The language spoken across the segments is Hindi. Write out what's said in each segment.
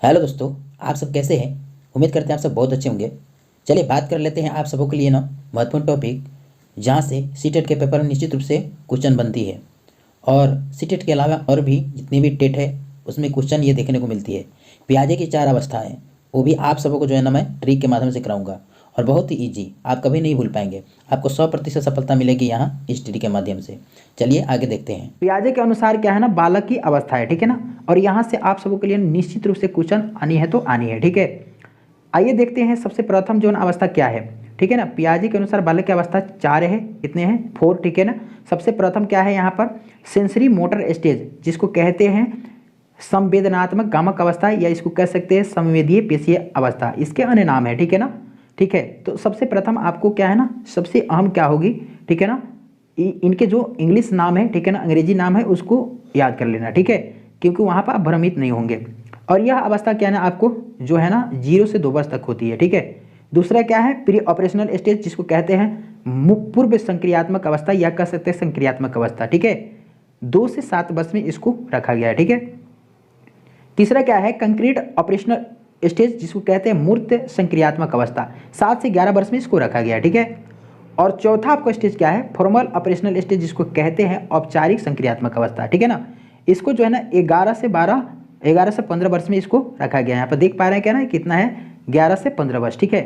हेलो दोस्तों, आप सब कैसे हैं। उम्मीद करते हैं आप सब बहुत अच्छे होंगे। चलिए बात कर लेते हैं आप सबों के लिए ना महत्वपूर्ण टॉपिक, जहाँ से सीटेट के पेपर में निश्चित रूप से क्वेश्चन बनती है। और सीटेट के अलावा और भी जितनी भी टेट है उसमें क्वेश्चन ये देखने को मिलती है। ब्याजे की 4 अवस्थाएं, वो भी आप सबों को जो है ना मैं ट्रिक के माध्यम से कराऊंगा। और बहुत ही ईजी, आप कभी नहीं भूल पाएंगे। आपको 100% सफलता मिलेगी यहाँ इस ट्रिक के माध्यम से। चलिए आगे देखते हैं। ब्याजे के अनुसार क्या है ना, बालक की अवस्था है, ठीक है ना। और यहाँ से आप सबों के लिए निश्चित रूप से क्वेश्चन आनी है तो आनी है, ठीक है। आइए देखते हैं सबसे प्रथम जो है ना अवस्था क्या है, ठीक है ना। पियाजे के अनुसार बालक की अवस्था 4 है, कितने हैं 4, ठीक है ना। सबसे प्रथम क्या है यहाँ पर, सेंसरी मोटर स्टेज, जिसको कहते हैं संवेदनात्मक गामक अवस्था, या इसको कह सकते हैं संवेदीय पेशीय अवस्था, इसके अन्य नाम है, ठीक है ना। ठीक है, तो सबसे प्रथम आपको क्या है ना, सबसे अहम क्या होगी, ठीक है ना, इनके जो इंग्लिश नाम है, ठीक है ना, अंग्रेजी नाम है, उसको याद कर लेना, ठीक है, क्योंकि वहाँ पर आप भ्रमित नहीं होंगे। और यह अवस्था क्या है ना, आपको जो है ना 0 से 2 वर्ष तक होती है, ठीक है। दूसरा क्या है, प्री ऑपरेशनल स्टेज, जिसको कहते हैं पूर्व संक्रियात्मक अवस्था, या कह सकते हैं संक्रियात्मक अवस्था, ठीक है। 2 से 7 वर्ष में इसको रखा गया है, ठीक है। तीसरा क्या है, कंक्रीट ऑपरेशनल स्टेज, जिसको कहते हैं मूर्त संक्रियात्मक अवस्था, 7 से 11 वर्ष में इसको रखा गया है, ठीक है। और चौथा आपका स्टेज क्या है, फॉर्मल ऑपरेशनल स्टेज, जिसको कहते हैं औपचारिक संक्रियात्मक अवस्था, ठीक है ना। इसको जो है ना 11 से 15 वर्ष में इसको रखा गया है। यहाँ पर देख पा रहे हैं क्या ना, कितना है 11 से 15 वर्ष, ठीक है।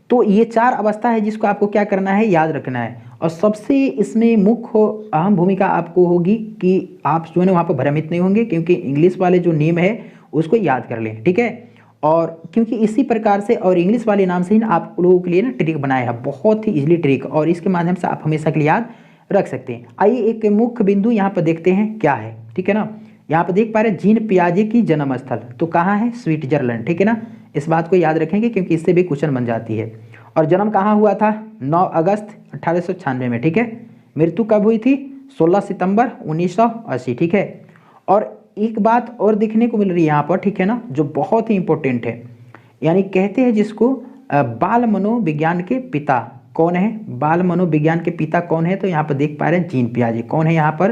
तो ये 4 अवस्था है जिसको आपको क्या करना है, याद रखना है। और सबसे इसमें मुख्य अहम भूमिका आपको होगी कि आप जो है ना वहाँ पर भ्रमित नहीं होंगे, क्योंकि इंग्लिश वाले जो नेम है उसको याद कर लें, ठीक है। और क्योंकि इसी प्रकार से और इंग्लिश वाले नाम से ही ना आप लोगों के लिए ना ट्रिक बनाया है, बहुत ही इजीली ट्रिक, और इसके माध्यम से आप हमेशा के लिए याद रख सकते हैं। आइए एक मुख्य बिंदु यहाँ पर देखते हैं क्या है, ठीक है ना। यहाँ पर देख पा रहे हैं जीन पियाजे की जन्म स्थल, तो कहाँ है, स्विट्जरलैंड, ठीक है ना। इस बात को याद रखेंगे क्योंकि इससे भी क्वेश्चन बन जाती है। और जन्म कहाँ हुआ था, 9 अगस्त 1896 में, ठीक है। मृत्यु कब हुई थी, 16 सितंबर 1980, ठीक है। और एक बात और देखने को मिल रही है यहाँ पर, ठीक है ना, जो बहुत ही इंपॉर्टेंट है, यानी कहते हैं जिसको बाल मनोविज्ञान के पिता कौन है, बाल मनोविज्ञान के पिता कौन है, तो यहाँ पर देख पा रहे हैं जीन पियाजे, कौन है यहाँ पर,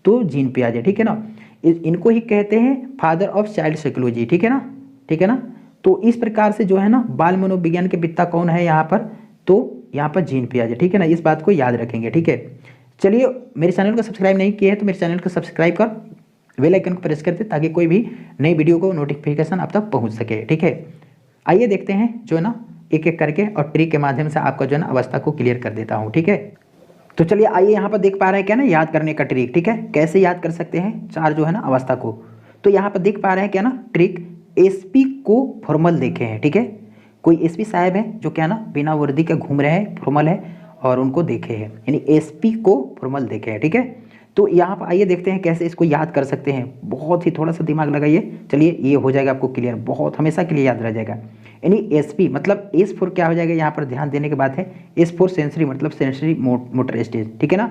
तो जीन पियाजे, ठीक है ना। इनको ही कहते हैं फादर ऑफ चाइल्ड साइकोलॉजी, ठीक है ना, ठीक है ना। तो इस प्रकार से जो है ना बाल मनोविज्ञान के पिता कौन है यहाँ पर, तो यहाँ पर जीन पियाजे, ठीक है ना, इस बात को याद रखेंगे, ठीक है। चलिए, मेरे चैनल को सब्सक्राइब नहीं किया है तो मेरे चैनल को सब्सक्राइब कर बेल आइकन को प्रेस कर दे, ताकि कोई भी नई वीडियो को नोटिफिकेशन आप तक पहुंच सके, ठीक है। आइए देखते हैं जो है ना एक एक करके, और ट्रिक के माध्यम से आपका जो है ना अवस्था को क्लियर कर देता हूं, ठीक है। तो चलिए आइए यहाँ पर देख पा रहे हैं क्या ना, याद करने का ट्रिक, ठीक है, कैसे याद कर सकते हैं 4 जो है ना अवस्था को। तो यहाँ पर देख पा रहे हैं क्या ना ट्रिक, एसपी को फॉर्मल देखे हैं, ठीक है। कोई एसपी साहब है जो क्या ना बिना वर्दी के घूम रहे हैं, फॉर्मल है, और उनको देखे हैं, यानी एसपी को फॉर्मल देखे हैं, ठीक है। तो यहाँ पर आइए देखते हैं कैसे इसको याद कर सकते हैं, बहुत ही थोड़ा सा दिमाग लगाइए। चलिए ये हो जाएगा आपको क्लियर, बहुत हमेशा के लिए याद रह जाएगा। यानी एसपी मतलब एस फोर क्या हो जाएगा, यहाँ पर ध्यान देने की बात है, एस फोर सेंसरी मतलब सेंसरी मोटर स्टेज, ठीक है ना।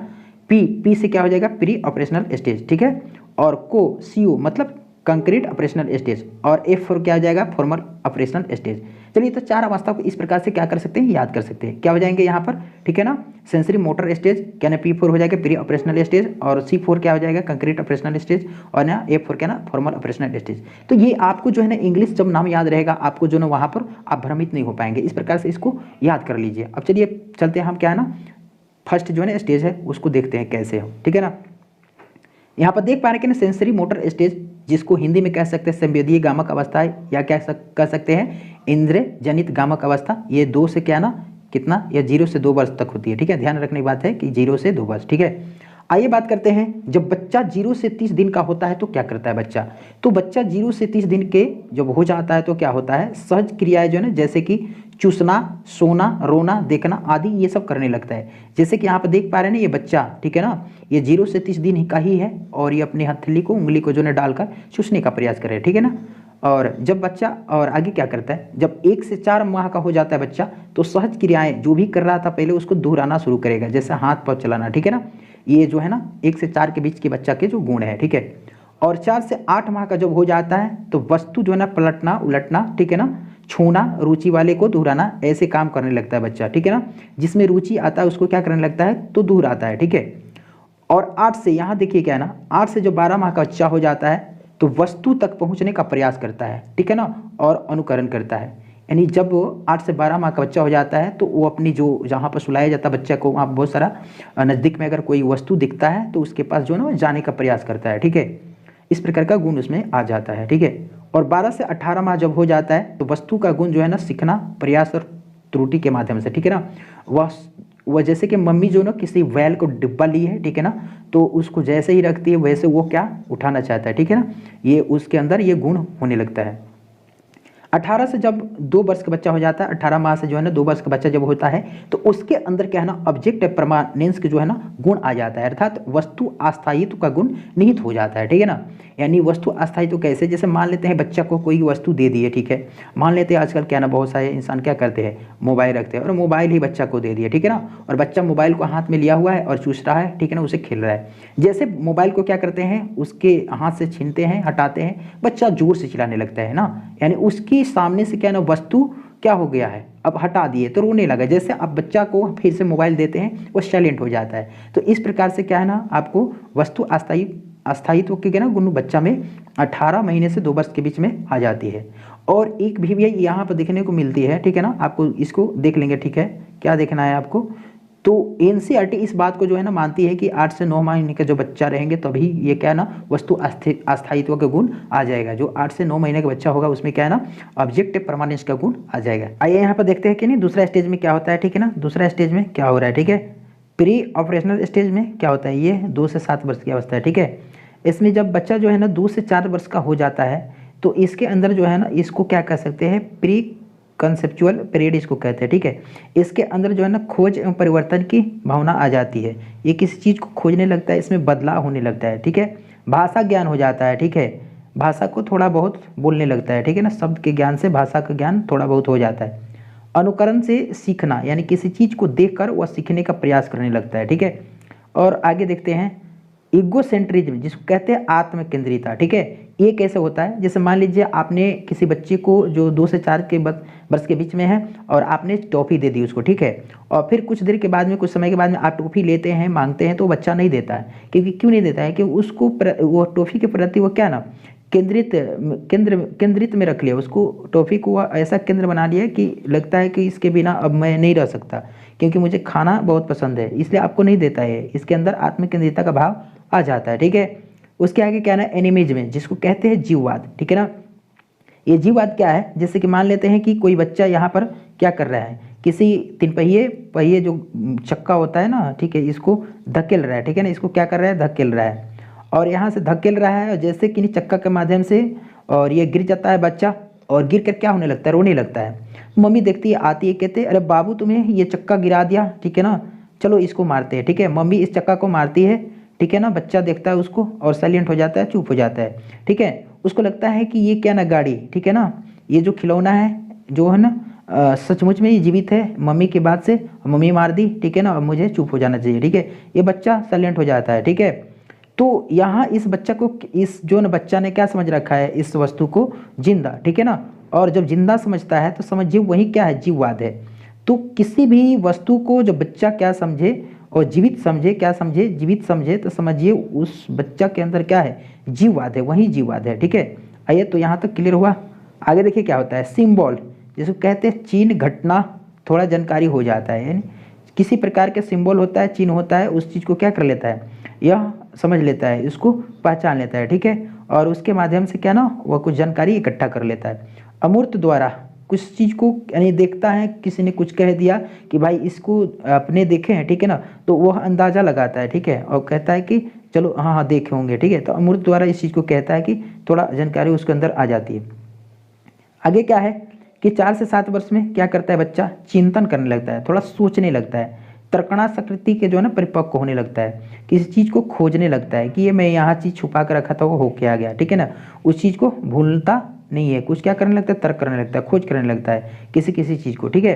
पी से क्या हो जाएगा, प्री ऑपरेशनल स्टेज, ठीक है। और को सीओ मतलब कंक्रीट ऑपरेशनल स्टेज, और F4 क्या हो जाएगा, फॉर्मल ऑपरेशनल स्टेज। चलिए, तो 4 अवस्था को इस प्रकार से क्या कर सकते हैं, याद कर सकते हैं। क्या हो जाएंगे यहाँ पर, ठीक है ना, सेंसरी मोटर स्टेज क्या ना, P4 हो जाएगा प्री ऑपरेशनल स्टेज, और C4 क्या हो जाएगा, कंक्रीट ऑपरेशनल स्टेज, और ना F4 क्या ना, फॉर्मल ऑपरेशनल स्टेज। तो ये आपको जो है ना इंग्लिश जब नाम याद रहेगा आपको जो ना वहाँ पर आप भ्रमित नहीं हो पाएंगे, इस प्रकार से इसको याद कर लीजिए। अब चलिए चलते हैं हम क्या है ना, फर्स्ट जो है ना स्टेज है उसको देखते हैं कैसे हो, ठीक है ना। यहाँ पर देख पा रहे हैं कि ना सेंसरी मोटर स्टेज, जिसको हिंदी में कह सकते हैं संवेदीय गामक अवस्था, या क्या कह सकते हैं इंद्रिय जनित गामक अवस्था। ये 2 से क्या ना कितना, या 0 से 2 वर्ष तक होती है, ठीक है। ध्यान रखने की बात है कि 0 से 2 वर्ष, ठीक है। आइए बात करते हैं, जब बच्चा 0 से 30 दिन का होता है तो क्या करता है बच्चा। तो बच्चा 0 से 30 दिन के जब हो जाता है तो क्या होता है, सहज क्रियाएं जो है ना, जैसे कि चूसना, सोना, रोना, देखना आदि, ये सब करने लगता है। जैसे कि यहाँ पर देख पा रहे हैं ना ये बच्चा, ठीक है ना, ये 0 से 30 दिन का ही है, और ये अपनी हथेली को, उंगली को जो है डालकर चूसने का प्रयास करे, ठीक है ना। और जब बच्चा, और आगे क्या करता है, जब 1 से 4 माह का हो जाता है बच्चा, तो सहज क्रियाएं जो भी कर रहा था पहले उसको दोहराना शुरू करेगा, जैसे हाथ पाँव चलाना, ठीक है ना। ये जो है ना 1 से 4 के बीच के बच्चा के जो गुण है, ठीक है। और 4 से 8 माह का जब हो जाता है तो वस्तु जो है ना पलटना उलटना, ठीक है ना, छूना, रुचि वाले को दोहराना, ऐसे काम करने लगता है बच्चा, ठीक है ना। जिसमें रुचि आता है उसको क्या करने लगता है, तो दोहराता है, ठीक है। और 8 से यहाँ देखिए क्या है ना, 8 से जो 12 माह का बच्चा हो जाता है तो वस्तु तक पहुंचने का प्रयास करता है, ठीक है ना, और अनुकरण करता है। यानी जब 8 से 12 माह का बच्चा हो जाता है तो वो अपनी जो जहाँ पर सुलाया जाता है बच्चा को, वहाँ बहुत सारा नज़दीक में अगर कोई वस्तु दिखता है तो उसके पास जो है ना जाने का प्रयास करता है, ठीक है। इस प्रकार का गुण उसमें आ जाता है, ठीक है। और 12 से 18 माह जब हो जाता है तो वस्तु का गुण जो है ना सीखना, प्रयास और त्रुटि के माध्यम से, ठीक है ना। वह जैसे कि मम्मी जो ना किसी वैल को डिब्बा ली है, ठीक है ना, तो उसको जैसे ही रखती है वैसे वो क्या उठाना चाहता है, ठीक है ना। ये उसके अंदर ये गुण होने लगता है। 18 से जब 2 वर्ष का बच्चा हो जाता है, 18 माह से जो है ना 2 वर्ष का बच्चा जब होता है तो उसके अंदर क्या है ना ऑब्जेक्ट परमानेंस के जो है ना गुण आ जाता है, अर्थात वस्तु अस्थायित्व का गुण निहित हो जाता है, ठीक है ना। यानी वस्तु अस्थायित्व कैसे, जैसे मान लेते हैं बच्चा को कोई वस्तु दे दी है, ठीक है। मान लेते हैं आजकल क्या ना बहुत सारे इंसान क्या करते हैं, मोबाइल रखते हैं और मोबाइल ही बच्चा को दे दिया, ठीक है ना, और बच्चा मोबाइल को हाथ में लिया हुआ है और चूस रहा है, ठीक है ना, उसे खेल रहा है। जैसे मोबाइल को क्या करते हैं, उसके हाथ से छीनते हैं, हटाते हैं, बच्चा जोर से चिल्लाने लगता है ना, यानी उसकी सामने से क्या ना वस्तु क्या हो गया है, अब हटा दिए तो रोने लगा। जैसे आप बच्चा को फिर से मोबाइल देते हैं वो साइलेंट हो जाता है। तो इस प्रकार से क्या है ना आपको वस्तु अस्थायित्व के ना गुण बच्चा में 18 महीने से 2 वर्ष के बीच में आ जाती है। और एक भी यहाँ पर देखने को मिलती है, ठीक है ना, आपको इसको देख लेंगे, ठीक है। क्या देखना है आपको, तो एनसीईआरटी इस बात को जो है ना मानती है कि 8 से 9 महीने के जो बच्चा रहेंगे तभी ये क्या है ना वस्तु अस्थायित्व का गुण आ जाएगा। जो 8 से 9 महीने का बच्चा होगा उसमें क्या है ना ऑब्जेक्टिव परमानेंस का गुण आ जाएगा। आइए यहाँ पर देखते हैं कि नहीं दूसरा स्टेज में क्या होता है, ठीक है ना। दूसरा स्टेज में क्या हो रहा है, ठीक है। प्री ऑपरेशनल स्टेज में क्या होता है, ये 2 से 7 वर्ष की अवस्था है, ठीक है। इसमें जब बच्चा जो है ना 2 से 4 वर्ष का हो जाता है तो इसके अंदर जो है ना इसको क्या कह सकते हैं, प्री कंसेप्चुअल पीरियड इसको कहते हैं, ठीक है। इसके अंदर जो है ना खोज एवं परिवर्तन की भावना आ जाती है। ये किसी चीज़ को खोजने लगता है, इसमें बदलाव होने लगता है, ठीक है। भाषा ज्ञान हो जाता है, ठीक है। भाषा को थोड़ा बहुत बोलने लगता है, ठीक है ना। शब्द के ज्ञान से भाषा का ज्ञान थोड़ा बहुत हो जाता है। अनुकरण से सीखना, यानी किसी चीज़ को देखकर वह सीखने का प्रयास करने लगता है, ठीक है। और आगे देखते हैं ईगोसेंट्रिज्म, जिसको कहते हैं आत्म केंद्रिता, ठीक है। ये कैसे होता है, जैसे मान लीजिए आपने किसी बच्चे को जो 2 से 4 के वर्ष के बीच में है और आपने टॉफ़ी दे दी उसको, ठीक है। और फिर कुछ देर के बाद में, कुछ समय के बाद में आप टॉफ़ी लेते हैं, मांगते हैं तो बच्चा नहीं देता है। क्योंकि क्यों नहीं देता है कि उसको वो टॉफ़ी के प्रति वो क्या ना केंद्रित में रख लिया, उसको टॉफ़ी को ऐसा केंद्र बना लिया कि लगता है कि इसके बिना अब मैं नहीं रह सकता, क्योंकि मुझे खाना बहुत पसंद है, इसलिए आपको नहीं देता है। इसके अंदर आत्मकेंद्रिता का भाव आ जाता है, ठीक है। उसके आगे क्या ना एनिमिज्म, जिसको कहते हैं जीववाद, ठीक है ना। ये जीववाद क्या है, जैसे कि मान लेते हैं कि कोई बच्चा यहाँ पर क्या कर रहा है, किसी 3 पहिए जो चक्का होता है ना, ठीक है, इसको धकेल रहा है, ठीक है ना। इसको क्या कर रहा है, धकेल रहा है, और यहाँ से धकेल रहा है, और जैसे कि चक्का के माध्यम से और ये गिर जाता है बच्चा, और गिर कर क्या होने लगता है, रोने लगता है। मम्मी देखती है, आती है, कहते अरे बाबू तुम्हें ये चक्का गिरा दिया, ठीक है ना, चलो इसको मारते हैं, ठीक है। मम्मी इस चक्का को मारती है, ठीक है ना। बच्चा देखता है उसको और साइलेंट हो जाता है, चुप हो जाता है, ठीक है। उसको लगता है कि ये क्या ना गाड़ी, ठीक है ना, ये जो खिलौना है जो है ना सचमुच में ये जीवित है, मम्मी की बात से मम्मी मार दी, ठीक है ना, अब मुझे चुप हो जाना चाहिए, ठीक है। ये बच्चा साइलेंट हो जाता है, ठीक है। तो यहाँ इस बच्चा को, इस जो न बच्चा ने क्या समझ रखा है, इस वस्तु को जिंदा, ठीक है ना। और जब जिंदा समझता है तो समझिए वही क्या है, जीववाद है। तो किसी भी वस्तु को जो बच्चा क्या समझे और जीवित समझे, क्या समझे, जीवित समझे, तो समझिए उस बच्चा के अंदर क्या है, जीववाद है, वही जीववाद है, ठीक है। आइए तो यहाँ तक क्लियर हुआ। आगे देखिए क्या होता है, सिंबल, जिसको कहते हैं चिन्ह, घटना, थोड़ा जानकारी हो जाता है, यानी किसी प्रकार के सिंबल होता है, चिन्ह होता है, उस चीज़ को क्या कर लेता है, यह समझ लेता है, इसको पहचान लेता है, ठीक है। और उसके माध्यम से क्या ना वह कुछ जानकारी इकट्ठा कर लेता है। अमूर्त द्वारा कुछ चीज़ को यानी देखता है, किसी ने कुछ कह दिया कि भाई इसको अपने देखे हैं, ठीक है ना, तो वह अंदाज़ा लगाता है, ठीक है, और कहता है कि चलो हाँ हाँ देखे होंगे, ठीक है। तो अमूर्त द्वारा इस चीज़ को कहता है कि थोड़ा जानकारी उसके अंदर आ जाती है। आगे क्या है कि 4 से 7 वर्ष में क्या करता है बच्चा, चिंतन करने लगता है, थोड़ा सोचने लगता है, तर्कणा संस्कृति के जो है ना परिपक्व होने लगता है, किसी चीज़ को खोजने लगता है कि ये मैं यहाँ चीज़ छुपा कर रखा था वो हो के आ गया, ठीक है ना। उस चीज़ को भूलता नहीं है, कुछ क्या करने लगता है, तर्क करने लगता है, खोज करने लगता है किसी किसी चीज़ को, ठीक है।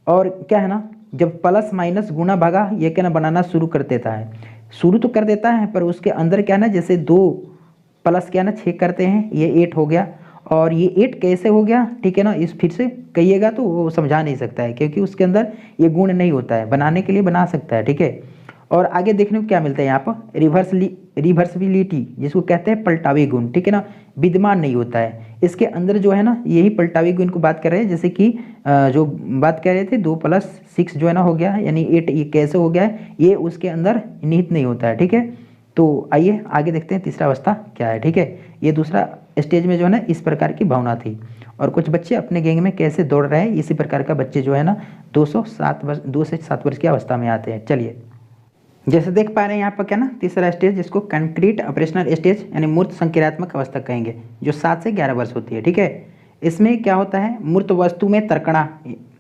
और क्या है ना, जब प्लस माइनस गुना भागा ये क्या ना बनाना शुरू कर देता है, शुरू तो कर देता है पर उसके अंदर क्या ना, जैसे 2 प्लस क्या ना 6 करते हैं, ये 8 हो गया, और ये 8 कैसे हो गया, ठीक है ना, इस फिर से कहिएगा तो वो समझा नहीं सकता है, क्योंकि उसके अंदर ये गुण नहीं होता है, बनाने के लिए बना सकता है, ठीक है। और आगे देखने को क्या मिलता है यहाँ पर, रिवर्सिबिलिटी जिसको कहते हैं पलटावे गुण, ठीक है ना, विद्यमान नहीं होता है इसके अंदर जो है ना, यही पलटावे गुण को बात कर रहे हैं। जैसे कि जो बात कर रहे थे 2+6 जो है ना हो गया है, यानी 8 ये कैसे हो गया है, ये उसके अंदर निहित नहीं होता है, ठीक है। तो आइए आगे देखते हैं तीसरा अवस्था क्या है, ठीक है। ये दूसरा स्टेज में जो है ना इस प्रकार की भावना थी, और कुछ बच्चे अपने गैंग में कैसे दौड़ रहे हैं, इसी प्रकार का बच्चे जो है ना 2 से 7 वर्ष की अवस्था में आते हैं। चलिए जैसे देख पा रहे हैं यहाँ पर क्या ना, तीसरा स्टेज जिसको कंक्रीट ऑपरेशनल स्टेज यानी मूर्त संक्रियात्मक अवस्था कहेंगे, जो 7 से 11 वर्ष होती है, ठीक है। इसमें क्या होता है, मूर्त वस्तु में तर्कणा,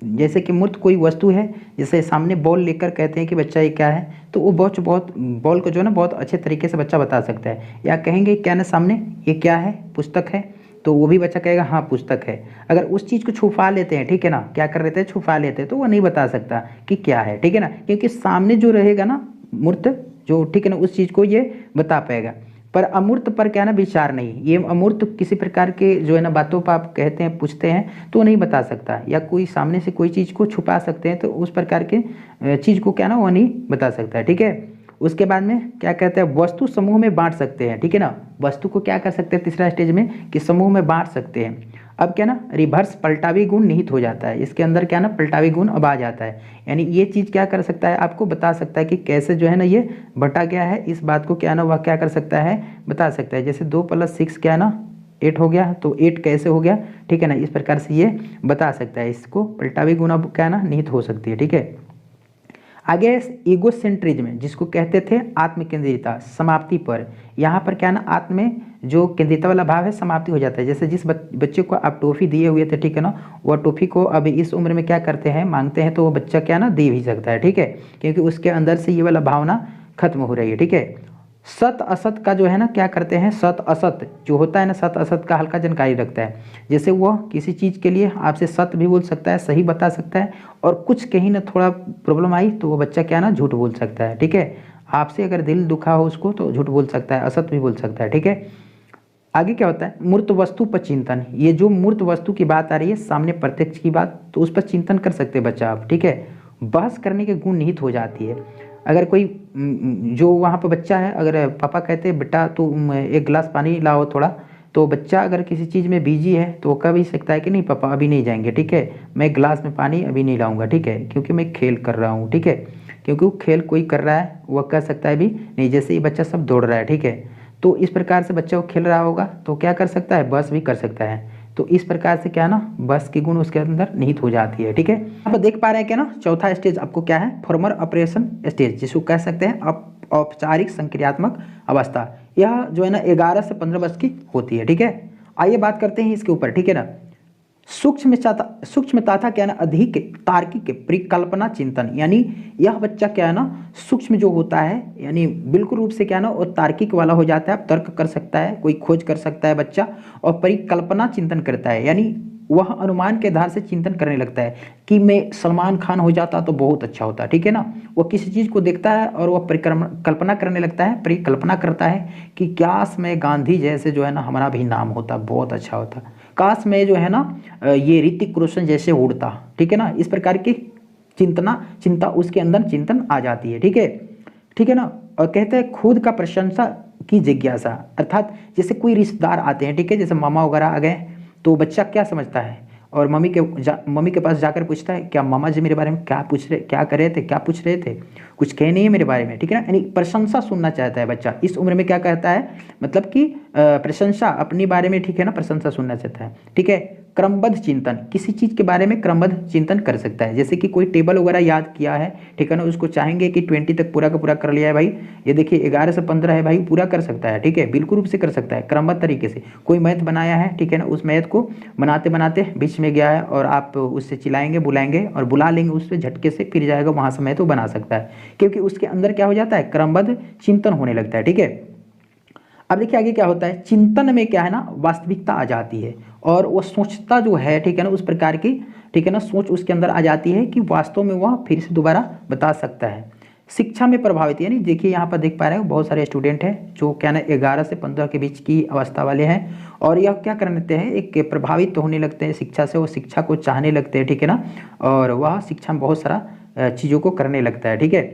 जैसे कि मूर्त कोई वस्तु है, जैसे सामने बॉल लेकर कहते हैं कि बच्चा ये क्या है, तो वो बहुत बॉल को जो है ना बहुत अच्छे तरीके से बच्चा बता सकता है। या कहेंगे क्या ना सामने, ये क्या है, पुस्तक है, तो वो भी बच्चा कहेगा हाँ पुस्तक है। अगर उस चीज़ को छुपा लेते हैं, ठीक है ना, क्या कर लेते हैं, छुपा लेते हैं, तो वो नहीं बता सकता कि क्या है, ठीक है ना, क्योंकि सामने जो रहेगा ना मूर्त जो, ठीक है ना, उस चीज़ को ये बता पाएगा। पर अमूर्त पर क्या ना विचार नहीं, ये अमूर्त किसी प्रकार के जो है ना बातों पर आप कहते हैं पूछते हैं तो नहीं बता सकता, या कोई सामने से कोई चीज़ को छुपा सकते हैं तो उस प्रकार के चीज़ को क्या ना वो नहीं बता सकता है, ठीक है। उसके बाद में क्या कहते हैं, वस्तु समूह में बांट सकते हैं, ठीक है ना, वस्तु को क्या कर सकते हैं तीसरा स्टेज में कि समूह में बांट सकते हैं। अब क्या ना रिवर्स पलटावी गुण निहित हो जाता है, इसके अंदर क्या ना पलटावी गुण अब आ जाता है, यानी ये चीज़ क्या कर सकता है, आपको बता सकता है कि कैसे जो है ना ये बटा गया है, इस बात को क्या ना वह क्या कर सकता है, बता सकता है। जैसे 2+6 क्या ना 8 हो गया, तो 8 कैसे हो गया, ठीक है ना, इस प्रकार से ये बता सकता है, इसको पलटावी गुण अब क्या ना निहित हो सकती है, ठीक है। आगे ईगोसेंट्रिज्म जिसको कहते थे आत्मकेंद्रिता समाप्ति पर, यहाँ पर क्या ना आत्म में जो केंद्रिता वाला भाव है समाप्ति हो जाता है। जैसे जिस बच्चे को आप टॉफ़ी दिए हुए थे, ठीक है ना, वह टॉफ़ी को अभी इस उम्र में क्या करते हैं, मांगते हैं, तो वो बच्चा क्या ना दे भी सकता है, ठीक है, क्योंकि उसके अंदर से ये वाला भावना खत्म हो रही है, ठीक है। सत असत का जो है ना क्या करते हैं, सत असत जो होता है ना, सत असत का हल्का जानकारी रखता है। जैसे वह किसी चीज़ के लिए आपसे सत भी बोल सकता है, सही बता सकता है, और कुछ कहीं ना थोड़ा प्रॉब्लम आई तो वो बच्चा क्या ना झूठ बोल सकता है, ठीक है। आपसे अगर दिल दुखा हो उसको तो झूठ बोल सकता है, असत भी बोल सकता है, ठीक है। आगे क्या होता है, मूर्त वस्तु पर चिंतन, ये जो मूर्त वस्तु की बात आ रही है सामने प्रत्यक्ष की बात, तो उस पर चिंतन कर सकते हैं बच्चा आप, ठीक है। बहस करने के गुण निहित हो जाती है। अगर कोई जो वहाँ पर बच्चा है, अगर पापा कहते हैं बेटा तो एक गिलास पानी लाओ थोड़ा, तो बच्चा अगर किसी चीज़ में बिजी है तो वो कह भी सकता है कि नहीं पापा अभी नहीं जाएंगे, ठीक है, मैं गिलास में पानी अभी नहीं लाऊंगा, ठीक है, क्योंकि मैं खेल कर रहा हूँ, ठीक है। क्योंकि वो खेल कोई कर रहा है वह कह सकता है भी नहीं, जैसे ये बच्चा सब दौड़ रहा है, ठीक है, तो इस प्रकार से बच्चा वो खेल रहा होगा तो क्या कर सकता है, बस भी कर सकता है। तो इस प्रकार से क्या ना बस की गुण उसके अंदर निहित हो जाती है, ठीक है। आप देख पा रहे हैं क्या ना, चौथा स्टेज आपको क्या है, फॉर्मल ऑपरेशन स्टेज, जिसको कह सकते हैं औपचारिक संक्रियात्मक अवस्था। यह जो है ना 11 से 15 वर्ष की होती है, ठीक है। आइए बात करते हैं इसके ऊपर, ठीक है ना। सूक्ष्मता था क्या ना अधिक तार्किक परिकल्पना चिंतन, यानी यह बच्चा क्या है ना सूक्ष्म जो होता है, यानी बिल्कुल रूप से क्या ना वो तार्किक वाला हो जाता है, तर्क कर सकता है, कोई खोज कर सकता है बच्चा, और परिकल्पना चिंतन करता है, यानी वह अनुमान के आधार से चिंतन करने लगता है कि मैं सलमान खान हो जाता तो बहुत अच्छा होता, ठीक है ना। वो किसी चीज़ को देखता है और वह कल्पना करने लगता है, परिकल्पना करता है कि काश मैं गांधी जैसे जो है ना हमारा भी नाम होता, बहुत अच्छा होता, काश मैं जो है ना ये ऋतिक रोशन जैसे उड़ता, ठीक है ना। इस प्रकार की चिंता उसके अंदर चिंतन आ जाती है, ठीक है ना। और कहते हैं खुद का प्रशंसा की जिज्ञासा, अर्थात जैसे कोई रिश्तेदार आते हैं, ठीक है, जैसे मामा वगैरह आ गए, तो बच्चा क्या समझता है और मम्मी के पास जाकर पूछता है क्या मामा जी मेरे बारे में क्या पूछ रहे थे, कुछ कहे नहीं है मेरे बारे में, ठीक है ना। यानी प्रशंसा सुनना चाहता है बच्चा इस उम्र में, क्या कहता है मतलब कि प्रशंसा अपने बारे में, ठीक है ना, प्रशंसा सुनना चाहता है, ठीक है। क्रमबद्ध चिंतन, किसी चीज़ के बारे में क्रमबद्ध चिंतन कर सकता है, जैसे कि कोई टेबल वगैरह याद किया है, ठीक है ना, उसको चाहेंगे कि 20 तक पूरा का पूरा कर लिया है भाई, ये देखिए 11 से 15 है भाई, पूरा कर सकता है, ठीक है, बिल्कुल रूप से कर सकता है क्रमबद्ध तरीके से। कोई मैथ बनाया है, ठीक है ना, उस मैथ को बनाते बनाते बीच में गया है और आप उससे चिल्लाएंगे बुलाएंगे और बुला लेंगे उससे झटके से, फिर जाएगा वहाँ से मैथ वो बना सकता है, क्योंकि उसके अंदर क्या हो जाता है, क्रमबद्ध चिंतन होने लगता है, ठीक है। अब देखिए आगे क्या होता है, चिंतन में क्या है ना वास्तविकता आ जाती है, और वो सोचता जो है, ठीक है ना, उस प्रकार की, ठीक है ना, सोच उसके अंदर आ जाती है कि वास्तव में वह फिर से दोबारा बता सकता है। शिक्षा में प्रभावित, यानी देखिए यहाँ पर देख पा रहे हो बहुत सारे स्टूडेंट हैं जो क्या ना 11 से 15 के बीच की अवस्था वाले हैं, और यह क्या कर लेते हैं, एक प्रभावित तो होने लगते हैं शिक्षा से, वो शिक्षा को चाहने लगते हैं, ठीक है ना, और वह शिक्षा में बहुत सारा चीज़ों को करने लगता है, ठीक है।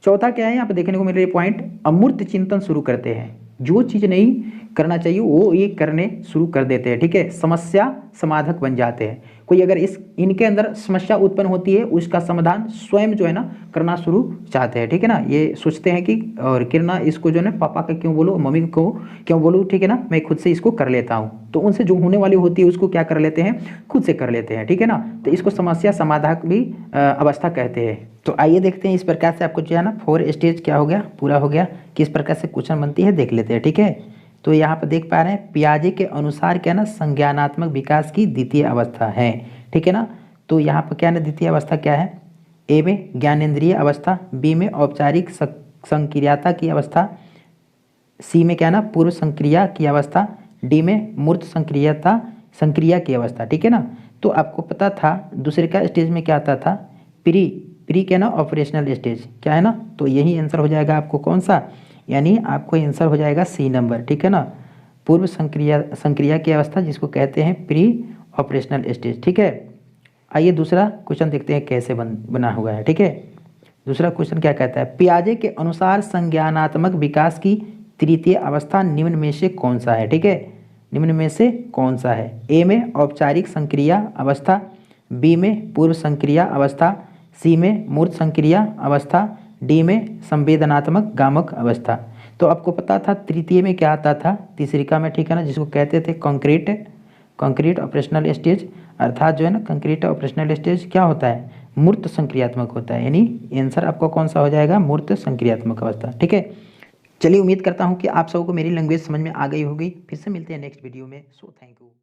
चौथा क्या है यहाँ पे देखने को मिल रही है पॉइंट, अमूर्त चिंतन शुरू करते हैं। जो चीज़ नहीं करना चाहिए वो ये करने शुरू कर देते हैं, ठीक है। समस्या समाधक बन जाते हैं। कोई अगर इनके अंदर समस्या उत्पन्न होती है उसका समाधान स्वयं जो है ना करना शुरू चाहते हैं, ठीक है ना। ये सोचते हैं कि और किरणा इसको जो है ना पापा का क्यों बोलो, मम्मी को क्यों बोलूँ, ठीक है ना, मैं खुद से इसको कर लेता हूँ। तो उनसे जो होने वाली होती है उसको क्या कर लेते हैं, खुद से कर लेते हैं, ठीक है ना। तो इसको समस्या समाधान भी अवस्था कहते हैं। तो आइए देखते हैं इस प्रकार से आपको जो है ना 4 स्टेज क्या हो गया, पूरा हो गया। किस प्रकार से क्वेश्चन बनती है देख लेते हैं, ठीक है। तो यहाँ पर देख पा रहे हैं पियाजे के अनुसार क्या ना संज्ञानात्मक विकास की द्वितीय अवस्था है, ठीक है ना। तो यहाँ पर क्या ना द्वितीय अवस्था क्या है, ए में ज्ञानेंद्रिय अवस्था, बी में औपचारिक संक्रियता की अवस्था, सी में क्या ना पूर्व संक्रिया की अवस्था, डी में मूर्त संक्रिया की अवस्था, ठीक है ना। तो आपको पता था दूसरे का स्टेज में क्या आता था, प्री क्या ना ऑपरेशनल स्टेज क्या है ना। तो यही आंसर हो जाएगा आपको कौन सा, यानी आपको आंसर हो जाएगा सी नंबर, ठीक है ना। पूर्व संक्रिया की अवस्था जिसको कहते हैं प्री ऑपरेशनल स्टेज, ठीक है। आइए दूसरा क्वेश्चन देखते हैं कैसे बना हुआ है, ठीक है। दूसरा क्वेश्चन क्या कहता है, पियाजे के अनुसार संज्ञानात्मक विकास की तृतीय अवस्था निम्न में से कौन सा है, ठीक है। निम्न में से कौन सा है, ए में औपचारिक संक्रिया अवस्था, बी में पूर्व संक्रिया अवस्था, सी में मूर्त संक्रिया अवस्था, डी में संवेदनात्मक गामक अवस्था। तो आपको पता था तृतीय में क्या आता था, तीसरिका में, ठीक है ना, जिसको कहते थे कंक्रीट ऑपरेशनल स्टेज, अर्थात जो है ना कंक्रीट ऑपरेशनल स्टेज क्या होता है, मूर्त संक्रियात्मक होता है। यानी आंसर आपको कौन सा हो जाएगा, मूर्त संक्रियात्मक अवस्था, ठीक है। चलिए उम्मीद करता हूँ कि आप सबको मेरी लैंग्वेज समझ में आ गई होगी। फिर से मिलते हैं नेक्स्ट वीडियो में। So thank you.